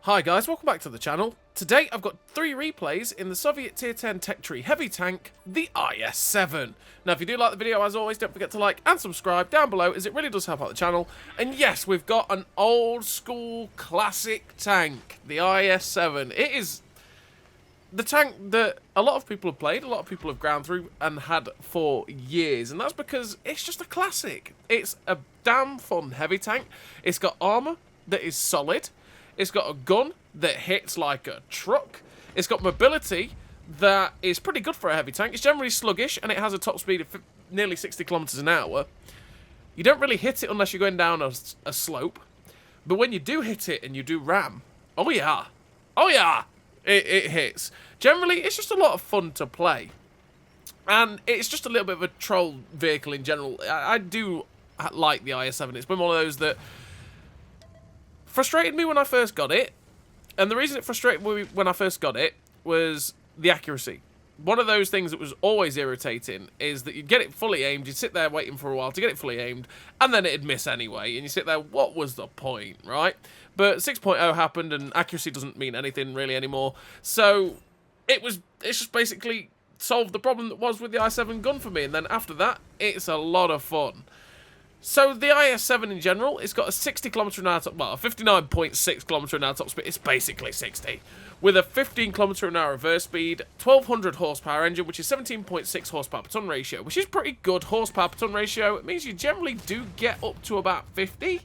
Hi guys, welcome back to the channel. Today I've got 3 replays in the Soviet Tier 10 Tech Tree Heavy Tank, the IS-7. Now if you do like the video, as always, don't forget to like and subscribe down below, as it really does help out the channel. And yes, we've got an old school classic tank, the IS-7. It is the tank that a lot of people have played, a lot of people have ground through and had for years, and that's because it's just a classic. It's a damn fun heavy tank. It's got armour that is solid. It's got a gun that hits like a truck. It's got mobility that is pretty good for a heavy tank. It's generally sluggish, and it has a top speed of nearly 60 kilometers an hour. You don't really hit it unless you're going down a slope. But when you do hit it and you do ram, oh yeah, it hits. Generally, it's just a lot of fun to play. And it's just a little bit of a troll vehicle in general. I do like the IS-7. It's been one of those that frustrated me when I first got it, and the reason it frustrated me when I first got it was the accuracy. One of those things that was always irritating is that you'd get it fully aimed, you'd sit there waiting for a while to get it fully aimed, and then it'd miss anyway, and you sit there, what was the point, right? But 6.0 happened, and accuracy doesn't mean anything really anymore, so it's just basically solved the problem that was with the IS-7 gun for me, and then after that, it's a lot of fun. So the IS-7 in general, it's got a 60 km an hour top, well, a 59.6 km an hour top speed. It's basically 60, with a 15 km an hour reverse speed, 1200 horsepower engine, which is 17.6 horsepower per ton ratio, which is pretty good horsepower per ton ratio. It means you generally do get up to about 50.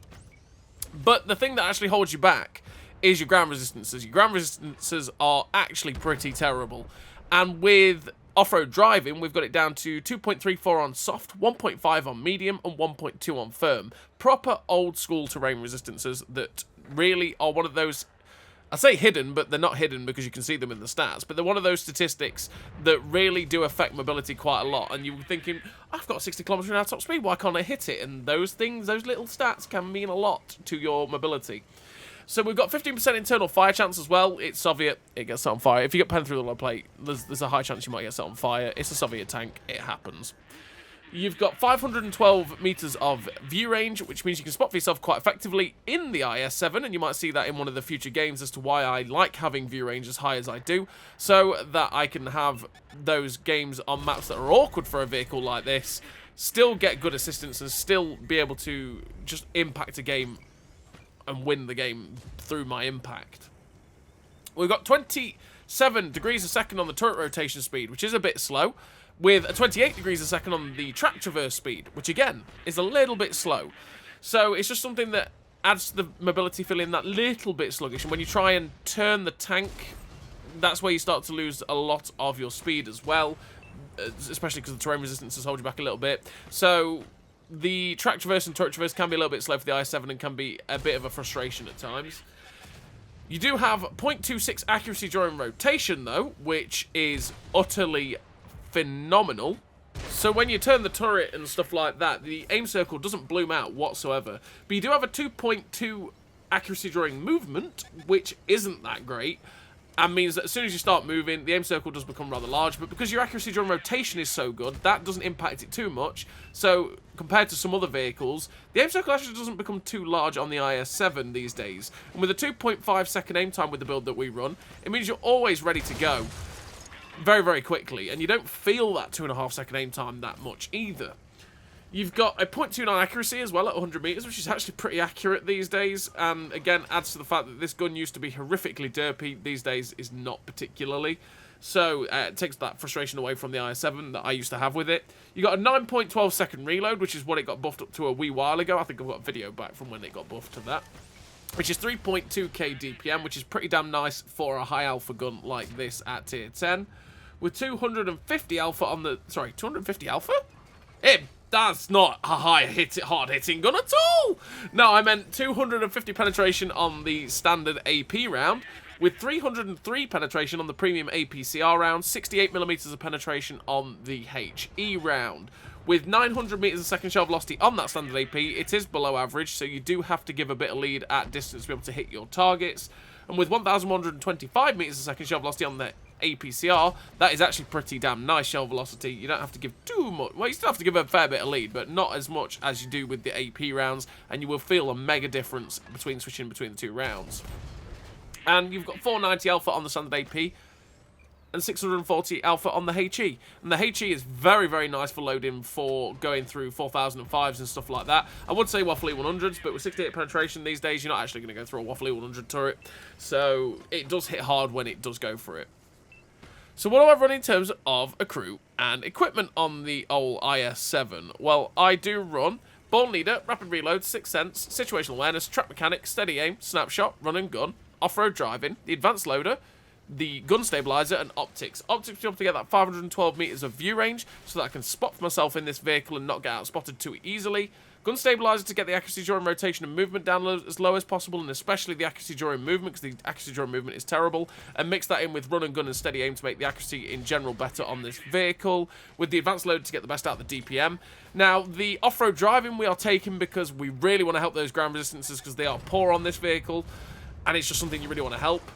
But the thing that actually holds you back is your ground resistances. Your ground resistances are actually pretty terrible, and with off-road driving, we've got it down to 2.34 on soft, 1.5 on medium, and 1.2 on firm. Proper old-school terrain resistances that really are one of those, I say hidden, but they're not hidden because you can see them in the stats, but they're one of those statistics that really do affect mobility quite a lot, and you're thinking, I've got 60 km an hour top speed, why can't I hit it? And those things, those little stats can mean a lot to your mobility. So we've got 15% internal fire chance as well. It's Soviet, it gets set on fire. If you get pen through the low plate, there's a high chance you might get set on fire. It's a Soviet tank, it happens. You've got 512 meters of view range, which means you can spot for yourself quite effectively in the IS-7, and you might see that in one of the future games as to why I like having view range as high as I do, so that I can have those games on maps that are awkward for a vehicle like this, still get good assistance and still be able to just impact a game and win the game through my impact. We've got 27 degrees a second on the turret rotation speed, which is a bit slow, with a 28 degrees a second on the track traverse speed, which again is a little bit slow. So it's just something that adds to the mobility feeling that little bit sluggish, and when you try and turn the tank, that's where you start to lose a lot of your speed as well, especially because the terrain resistances hold you back a little bit. So the track traverse and turret traverse can be a little bit slow for the IS-7 and can be a bit of a frustration at times. You do have 0.26 accuracy during rotation though, which is utterly phenomenal. So when you turn the turret and stuff like that, the aim circle doesn't bloom out whatsoever. But you do have a 2.2 accuracy during movement, which isn't that great, and means that as soon as you start moving, the aim circle does become rather large, but because your accuracy during rotation is so good, that doesn't impact it too much. So compared to some other vehicles, the aim circle actually doesn't become too large on the IS-7 these days. And with a 2.5 second aim time with the build that we run, it means you're always ready to go very, very quickly, and you don't feel that 2.5 second aim time that much either. You've got a 0.29 accuracy as well at 100 meters, which is actually pretty accurate these days, and again adds to the fact that this gun used to be horrifically derpy, these days is not particularly. So it takes that frustration away from the IS-7 that I used to have with it. You got a 9.12 second reload, which is what it got buffed up to a wee while ago. I think I've got a video back from when it got buffed to that, which is 3.2k DPM, which is pretty damn nice for a high alpha gun like this at tier 10. With 250 alpha on the... Sorry, 250 alpha? That's not a hard-hitting gun at all! No, I meant 250 penetration on the standard AP round, with 303 penetration on the premium APCR round, 68mm of penetration on the HE round. With 900 meters a second shell velocity on that standard AP, it is below average, so you do have to give a bit of lead at distance to be able to hit your targets. And with 1,125 meters a second shell velocity on the APCR, that is actually pretty damn nice shell velocity. You don't have to give too much. Well, you still have to give a fair bit of lead, but not as much as you do with the AP rounds, and you will feel a mega difference between switching between the two rounds. And you've got 490 alpha on the standard AP and 640 alpha on the HE. And the HE is very, very nice for loading for going through 4005s and stuff like that. I would say Waffle E100s, but with 68 penetration these days, you're not actually going to go through a Waffle E100 turret. So it does hit hard when it does go for it. So what do I run in terms of a crew and equipment on the old IS-7? Well, I do run Born Leader, Rapid Reload, Sixth Sense, Situational Awareness, Track Mechanics, Steady Aim, Snapshot, Run and Gun, Off-Road Driving, the Advanced Loader, the Gun Stabilizer, and Optics. Optics to be able to get that 512 meters of view range so that I can spot for myself in this vehicle and not get out-spotted too easily. Gun Stabilizer to get the accuracy during rotation and movement down as low as possible, and especially the accuracy during movement, because the accuracy during movement is terrible. And mix that in with Run and Gun and Steady Aim to make the accuracy in general better on this vehicle. With the Advanced Load to get the best out of the DPM. Now, the off-road driving we are taking because we really want to help those ground resistances because they are poor on this vehicle. And it's just something you really want to help.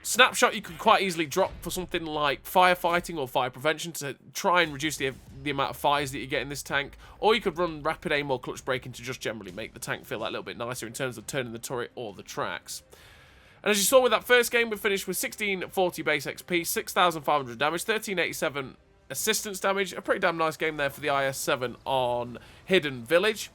Snapshot you could quite easily drop for something like firefighting or fire prevention to try and reduce the amount of fires that you get in this tank. Or you could run rapid aim or clutch braking to just generally make the tank feel that little bit nicer in terms of turning the turret or the tracks. And as you saw with that first game, we finished with 1640 base XP, 6,500 damage, 1387 assistance damage. A pretty damn nice game there for the IS-7 on Hidden Village.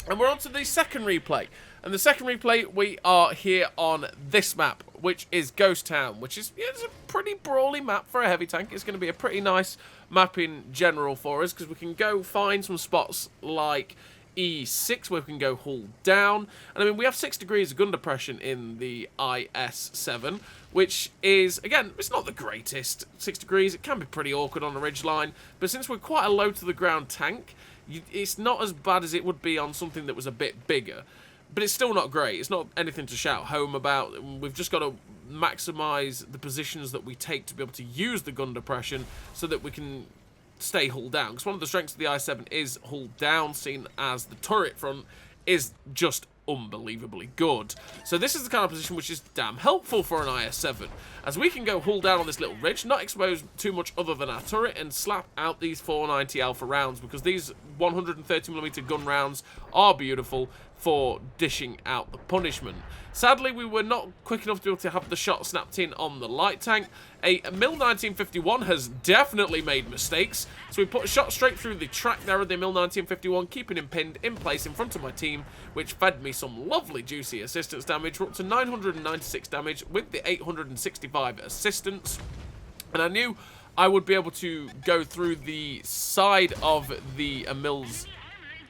And we're on to the second replay. And the second replay, we are here on this map, which is Ghost Town, which is it's a pretty brawly map for a heavy tank. It's going to be a pretty nice map in general for us, because we can go find some spots like E6 where we can go hull down. And I mean, we have 6 degrees of gun depression in the IS-7, which is, again, it's not the greatest 6 degrees. It can be pretty awkward on a ridgeline, but since we're quite a low to the ground tank, it's not as bad as it would be on something that was a bit bigger. But it's still not great. It's not anything to shout home about. We've just got to maximise the positions that we take to be able to use the gun depression so that we can stay hull down. Because one of the strengths of the i7 is hull down, seen as the turret front is just unbelievably good. So this is the kind of position which is damn helpful for an IS-7, as we can go hull down on this little ridge, not expose too much other than our turret, and slap out these 490 alpha rounds, because these 130mm gun rounds are beautiful for dishing out the punishment. Sadly, we were not quick enough to be able to have the shot snapped in on the light tank. A MIL 1951 has definitely made mistakes, so we put a shot straight through the track there of the MIL 1951, keeping him pinned in place in front of my team, which fed me some lovely juicy assistance damage. We're up to 996 damage with the 865 assistance, and I knew I would be able to go through the side of the MIL's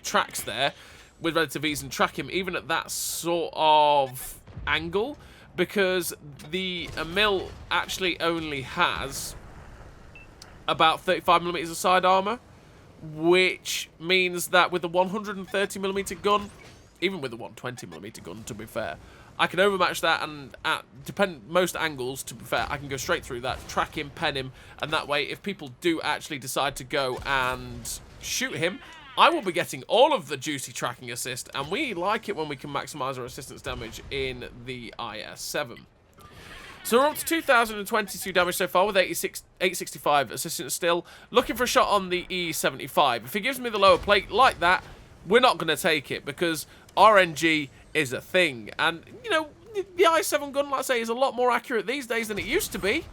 tracks there with relative ease and track him even at that sort of angle, because the MIL actually only has about 35mm of side armor, which means that with the 130mm gun, even with the 120mm gun, to be fair, I can overmatch that, and at most angles, to be fair, I can go straight through that, track him, pen him, and that way, if people do actually decide to go and shoot him, I will be getting all of the juicy tracking assist, and we like it when we can maximise our assistance damage in the IS-7. So we're up to 2,022 damage so far with 865 assistance still. Looking for a shot on the E75. If he gives me the lower plate like that, we're not going to take it, because RNG is a thing. And, you know, the IS-7 gun, like I say, is a lot more accurate these days than it used to be.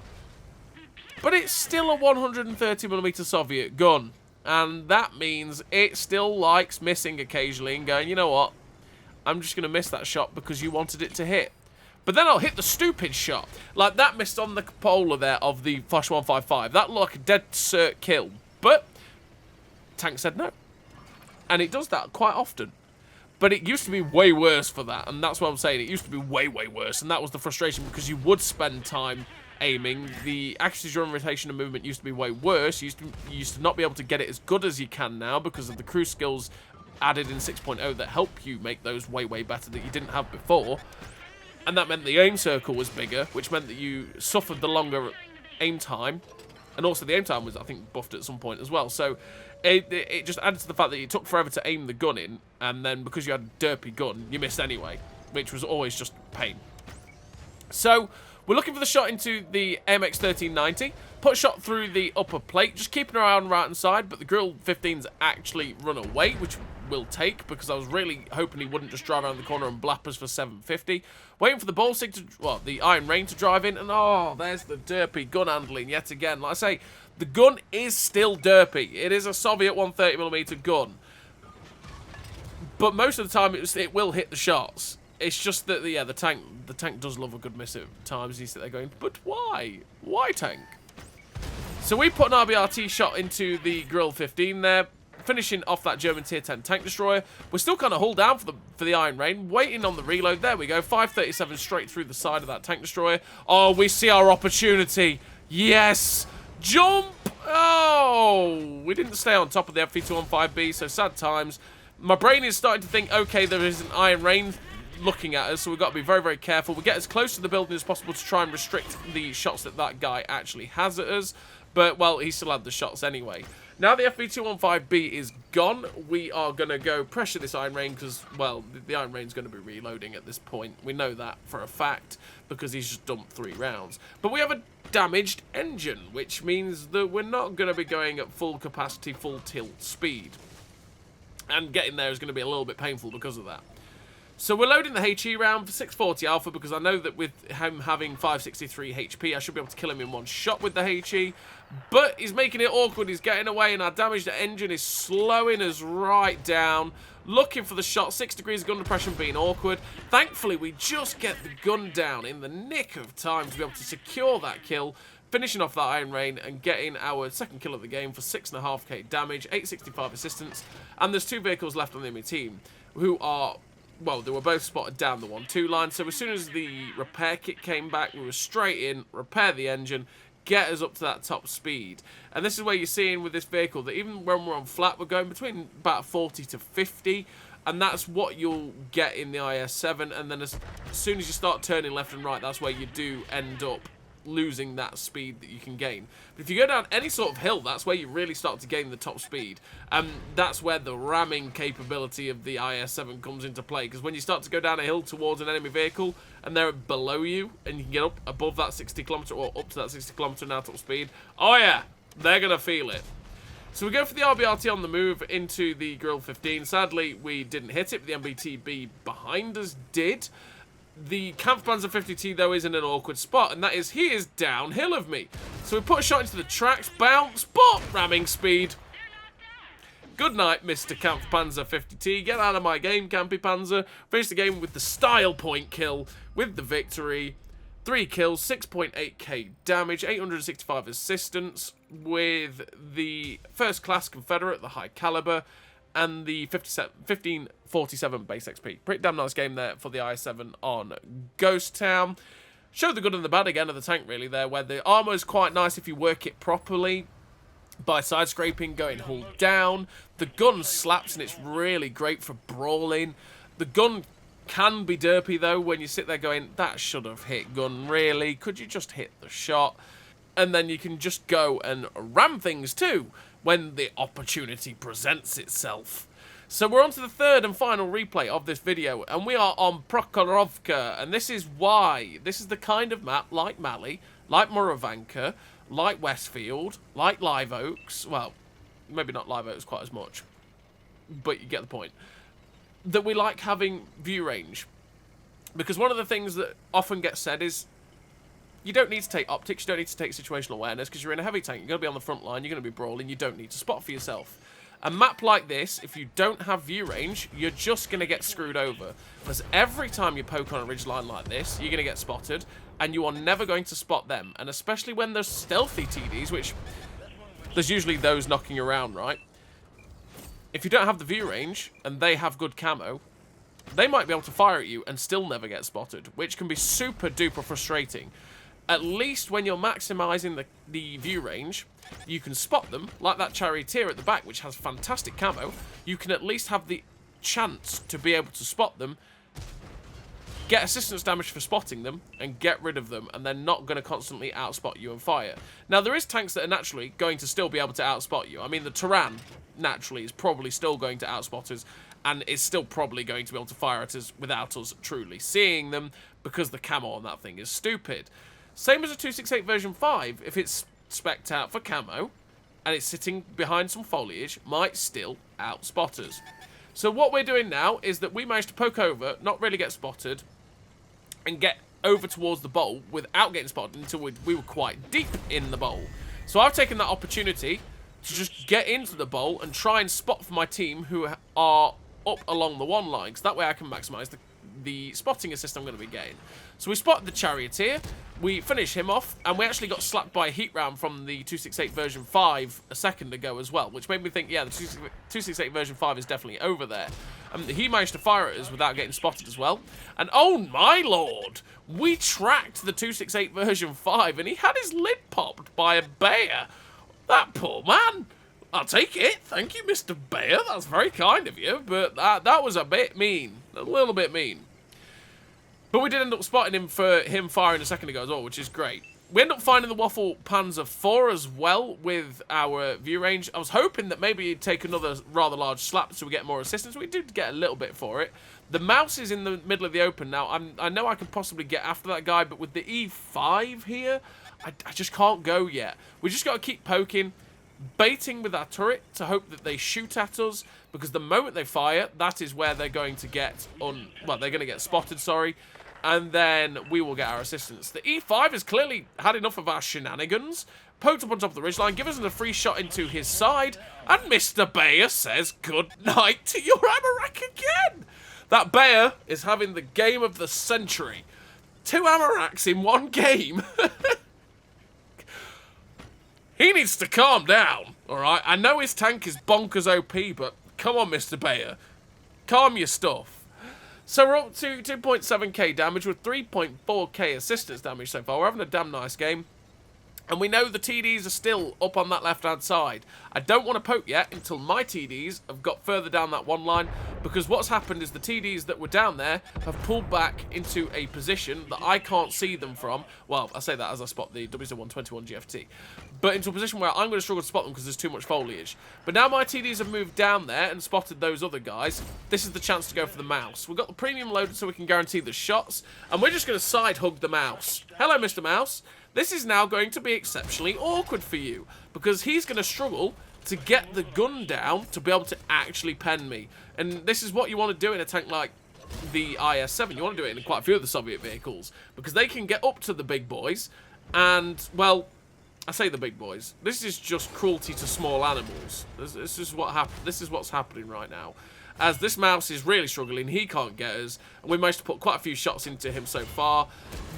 But it's still a 130mm Soviet gun. And that means it still likes missing occasionally and going, you know what, I'm just going to miss that shot because you wanted it to hit. But then I'll hit the stupid shot. Like that missed on the cupola there of the Flash 155. That looked like a dead cert kill. But tank said no. And it does that quite often. But it used to be way worse for that. And that's what I'm saying. It used to be way, way worse. And that was the frustration, because you would spend time aiming. The accuracy during rotation and movement used to be way worse. You used to not be able to get it as good as you can now because of the crew skills added in 6.0 that help you make those way, way better that you didn't have before. And that meant the aim circle was bigger, which meant that you suffered the longer aim time. And also the aim time was, I think, buffed at some point as well. So it just added to the fact that it took forever to aim the gun in, and then because you had a derpy gun, you missed anyway, which was always just pain. So we're looking for the shot into the AMX 1390. Put a shot through the upper plate, just keeping our eye on the right hand side, but the Grill 15's actually run away, which will take, because I was really hoping he wouldn't just drive around the corner and blap us for 750. Waiting for the ball sig to, well, the Iron Rain to drive in, and oh, there's the derpy gun handling yet again. Like I say, the gun is still derpy. It is a Soviet 130mm gun, but most of the time it will hit the shots. It's just that the tank does love a good miss at times. You sit there going, but why? Why, tank? So we put an RBRT shot into the Grill 15 there, finishing off that German Tier 10 tank destroyer. We're still kind of hull down for the Iron Rain, waiting on the reload. There we go, 537 straight through the side of that tank destroyer. Oh, we see our opportunity. Yes, jump. Oh, we didn't stay on top of the FV215B, so sad times. My brain is starting to think, okay, there is an Iron Rain looking at us, so we've got to be very, very careful. We get as close to the building as possible to try and restrict the shots that guy actually has at us. But, well, he still had the shots anyway. Now the FV215B is gone, we are going to go pressure this Iron Rain because, well, the Iron Rain's going to be reloading at this point. We know that for a fact because he's just dumped 3 rounds. But we have a damaged engine, which means that we're not going to be going at full capacity, full tilt speed. And getting there is going to be a little bit painful because of that. So we're loading the HE round for 640 Alpha because I know that with him having 563 HP, I should be able to kill him in one shot with the HE. But he's making it awkward. He's getting away, and our damaged engine is slowing us right down. Looking for the shot. 6 degrees of gun depression being awkward. Thankfully, we just get the gun down in the nick of time to be able to secure that kill. Finishing off that Iron Rain and getting our second kill of the game for 6.5k damage, 865 assistance. And there's 2 vehicles left on the enemy team who are... well, they were both spotted down the 1-2 line, so as soon as the repair kit came back, we were straight in, repair the engine, get us up to that top speed. And this is where you're seeing with this vehicle that even when we're on flat, we're going between about 40 to 50, and that's what you'll get in the IS-7, and then as soon as you start turning left and right, that's where you do end up losing that speed that you can gain. But if you go down any sort of hill, that's where you really start to gain the top speed. That's where the ramming capability of the IS-7 comes into play, because when you start to go down a hill towards an enemy vehicle and they're below you and you can get up above that 60 kilometer or up to that 60 kilometer an hour top speed, oh yeah, they're gonna feel it. So we go for the RBRT on the move into the Grill 15. Sadly, we didn't hit it, but the MBTB behind us did. The Kampfpanzer 50T, though, is in an awkward spot, and that is he is downhill of me. So we put a shot into the tracks, bounce, but ramming speed. Good night, Mr. Kampfpanzer 50T. Get out of my game, Campy Panzer. Finish the game with the style point kill with the victory. 3 kills, 6.8k damage, 865 assistance with the first class Confederate, the high caliber, and the 1547 base XP. Pretty damn nice game there for the IS-7 on Ghost Town. Showed the good and the bad again of the tank, really, there, where the armor is quite nice if you work it properly by side scraping, going hull down. The gun slaps, and it's really great for brawling. The gun can be derpy, though, when you sit there going, that should have hit, gun, really. Could you just hit the shot? And then you can just go and ram things, too, when the opportunity presents itself. So we're on to the third and final replay of this video, and we are on Prokhorovka, and this is why. This is the kind of map like Mali, like Murovanka, like Westfield, like Live Oaks, well, maybe not Live Oaks quite as much, but you get the point, that we like having view range. Because one of the things that often gets said is, you don't need to take optics, you don't need to take situational awareness, because you're in a heavy tank, you're going to be on the front line, you're going to be brawling, you don't need to spot for yourself. A map like this, if you don't have view range, you're just going to get screwed over. Because every time you poke on a ridgeline like this, you're going to get spotted, and you are never going to spot them. And especially when there's stealthy TDs, which there's usually those knocking around, right? If you don't have the view range, and they have good camo, they might be able to fire at you and still never get spotted, which can be super duper frustrating. At least when you're maximising the view range, you can spot them, like that charioteer at the back, which has fantastic camo. You can at least have the chance to be able to spot them, get assistance damage for spotting them, and get rid of them, and they're not going to constantly outspot you and fire. Now, there is tanks that are naturally going to still be able to outspot you. I mean, the Turan, naturally, is probably still going to outspot us, and is still probably going to be able to fire at us without us truly seeing them, because the camo on that thing is stupid. Same as a 268 version 5, if it's spec'd out for camo, and it's sitting behind some foliage, might still outspot us. So what we're doing now is that we managed to poke over, not really get spotted, and get over towards the bowl without getting spotted until we were quite deep in the bowl. So I've taken that opportunity to just get into the bowl and try and spot for my team who are up along the one line, because that way I can maximise the spotting assist I'm going to be getting. So we spotted the charioteer, we finished him off, and we actually got slapped by a heat round from the 268 version 5 a second ago as well, which made me think, yeah, the 268 version 5 is definitely over there. He managed to fire at us without getting spotted as well. And oh my lord, we tracked the 268 version 5 and he had his lid popped by a bear. That poor man. I'll take it. Thank you, Mr. Bear. That's very kind of you, but that was a bit mean. A little bit mean. But we did end up spotting him for him firing a second ago as well, which is great. We end up finding the Waffle Panzer 4 as well with our view range. I was hoping that maybe he'd take another rather large slap so we get more assistance. We did get a little bit for it. The mouse is in the middle of the open now. I know I can possibly get after that guy, but with the E5 here, I just can't go yet. We just got to keep poking, baiting with our turret to hope that they shoot at us, because the moment they fire, that is where they're going to get they're going to get spotted, sorry. And then we will get our assistance. The E5 has clearly had enough of our shenanigans. Poked up on top of the ridgeline, gives us a free shot into his side. And Mr. Bayer says good night to your Amarok again. That Bayer is having the game of the century. 2 Amaroks in one game. He needs to calm down, alright? I know his tank is bonkers OP, but come on, Mr. Bayer. Calm your stuff. So we're up to 2.7k damage with 3.4k assistance damage so far. We're having a damn nice game. And we know the TDs are still up on that left-hand side. I don't want to poke yet until my TDs have got further down that one line, because what's happened is the TDs that were down there have pulled back into a position that I can't see them from. Well, I say that as I spot the WZ-121 GFT. But into a position where I'm going to struggle to spot them because there's too much foliage. But now my TDs have moved down there and spotted those other guys. This is the chance to go for the mouse. We've got the premium loaded so we can guarantee the shots. And we're just going to side hug the mouse. Hello, Mr. Mouse. This is now going to be exceptionally awkward for you, because he's going to struggle to get the gun down to be able to actually pen me. And this is what you want to do in a tank like the IS-7. You want to do it in quite a few of the Soviet vehicles, because they can get up to the big boys. And, well, I say the big boys. This is just cruelty to small animals. This is what's happening right now. As this mouse is really struggling, he can't get us, and we managed to put quite a few shots into him so far.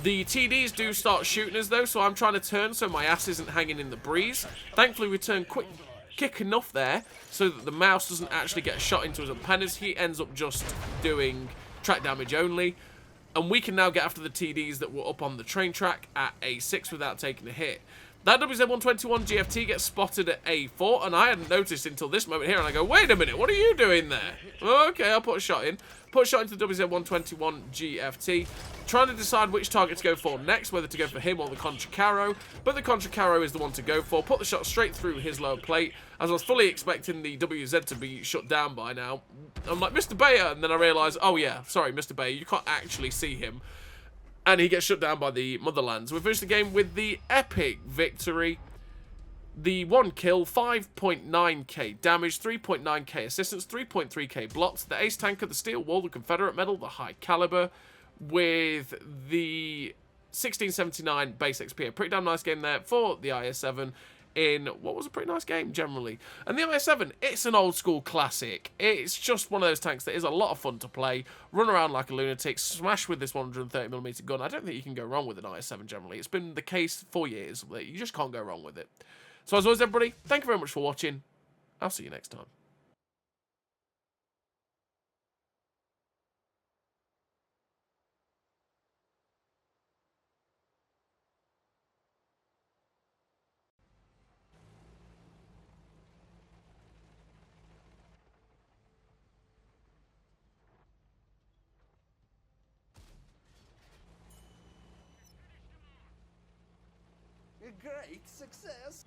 The TDs do start shooting us though, so I'm trying to turn so my ass isn't hanging in the breeze. Thankfully we turn quick enough there so that the mouse doesn't actually get a shot into us and pen us. He ends up just doing track damage only, and we can now get after the TDs that were up on the train track at A6 without taking a hit. That WZ-121 GFT gets spotted at A4, and I hadn't noticed until this moment here, and I go, wait a minute, what are you doing there? Okay, I'll put a shot in. Put a shot into the WZ-121 GFT, trying to decide which target to go for next, whether to go for him or the Contracaro, but the Contracaro is the one to go for. Put the shot straight through his lower plate, as I was fully expecting the WZ to be shut down by now. I'm like, Mr. Bayer, and then I realise, oh yeah, sorry, Mr. Bayer, you can't actually see him. And he gets shut down by the Motherlands. We finished the game with the epic victory. The 1 kill, 5.9k damage, 3.9k assistance, 3.3k blocks. The ace tanker, the steel wall, the Confederate medal, the high caliber, with the 1679 base XP. A pretty damn nice game there for the IS-7 in what was a pretty nice game generally. And the IS-7, it's an old school classic. It's just one of those tanks that is a lot of fun to play, run around like a lunatic, smash with this 130mm gun. I don't think you can go wrong with an IS-7 generally. It's been the case for years. You just can't go wrong with it. So as always, everybody, thank you very much for watching. I'll see you next time. A great success.